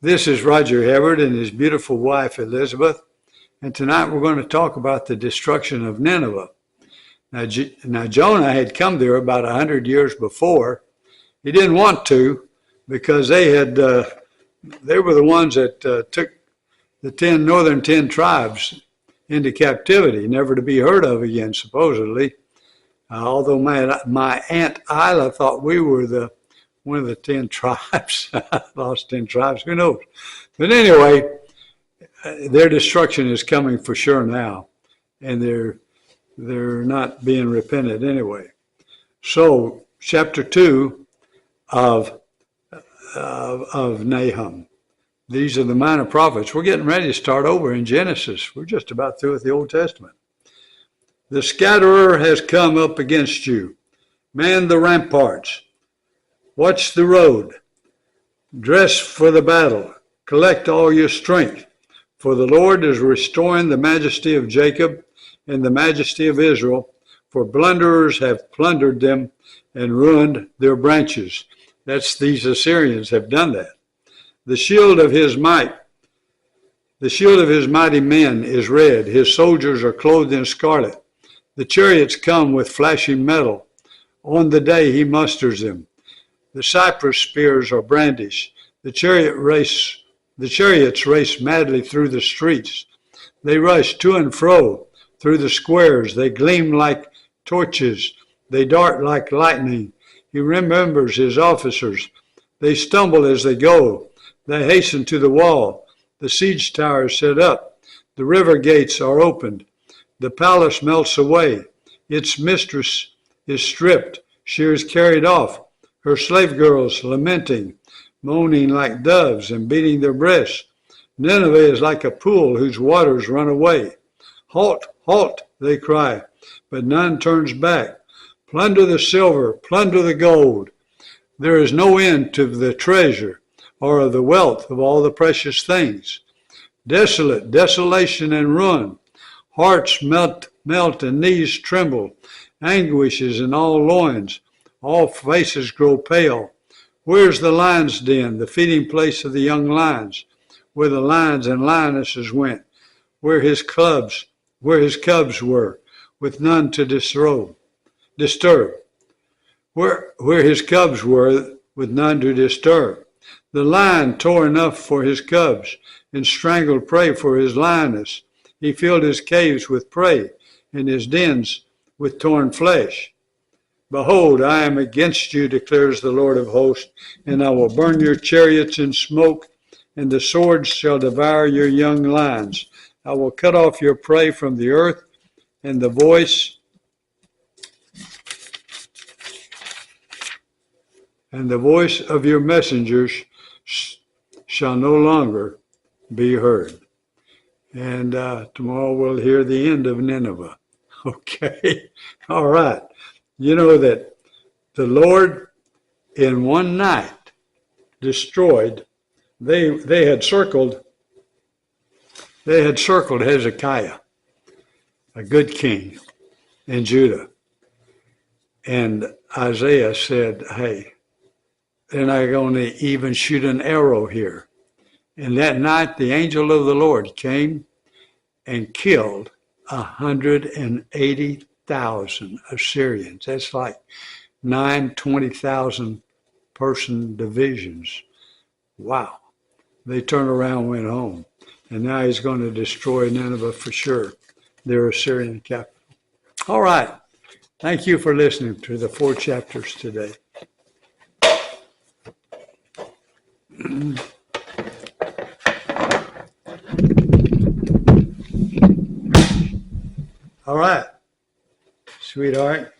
This is Roger Everett and his beautiful wife Elizabeth, and tonight we're going to talk about the destruction of Nineveh. Now Jonah had come there about 100 years before. He didn't want to because they were the ones that took the northern 10 tribes into captivity, never to be heard of again, supposedly. Although my Aunt Isla thought we were one of the 10 tribes. Lost 10 tribes, who knows? But anyway, their destruction is coming for sure now, and they're not being repented anyway. So, chapter 2 of Nahum. These are the minor prophets. We're getting ready to start over in Genesis. We're just about through with the Old Testament. The scatterer has come up against you. Man the ramparts. Watch the road. Dress for the battle. Collect all your strength. For the Lord is restoring the majesty of Jacob and the majesty of Israel. For plunderers have plundered them and ruined their branches. These Assyrians have done that. The shield of his mighty men is red. His soldiers are clothed in scarlet. The chariots come with flashing metal. On the day he musters them. The cypress spears are brandished. The chariots race madly through the streets. They rush to and fro through the squares. They gleam like torches. They dart like lightning. He remembers his officers. They stumble as they go. They hasten to the wall. The siege tower is set up. The river gates are opened. The palace melts away. Its mistress is stripped. She is carried off. Her slave girls lamenting, moaning like doves and beating their breasts. Nineveh is like a pool whose waters run away. Halt, halt, they cry, but none turns back. Plunder the silver, plunder the gold. There is no end to the treasure or of the wealth of all the precious things. Desolate, desolation and ruin. Hearts melt and knees tremble. Anguish is in all loins. All faces grow pale. Where's the lion's den, the feeding place of the young lions, where the lions and lionesses went, where his cubs were, with none to disturb, where his cubs were, with none to disturb. The lion tore enough for his cubs, and strangled prey for his lioness. He filled his caves with prey, and his dens with torn flesh. Behold, I am against you, declares the Lord of hosts, and I will burn your chariots in smoke, and the sword shall devour your young lions. I will cut off your prey from the earth, and the voice of your messengers shall no longer be heard. And tomorrow we'll hear the end of Nineveh. Okay, all right. You know that the Lord in one night destroyed, they had circled Hezekiah, a good king in Judah. And Isaiah said, hey, they're not going to even shoot an arrow here. And that night the angel of the Lord came and killed 180,000 Assyrians. That's like 20,000 person divisions. Wow. They turned around and went home. And now he's going to destroy Nineveh for sure, their Assyrian capital. All right. Thank you for listening to the 4 chapters today. All right, sweetheart.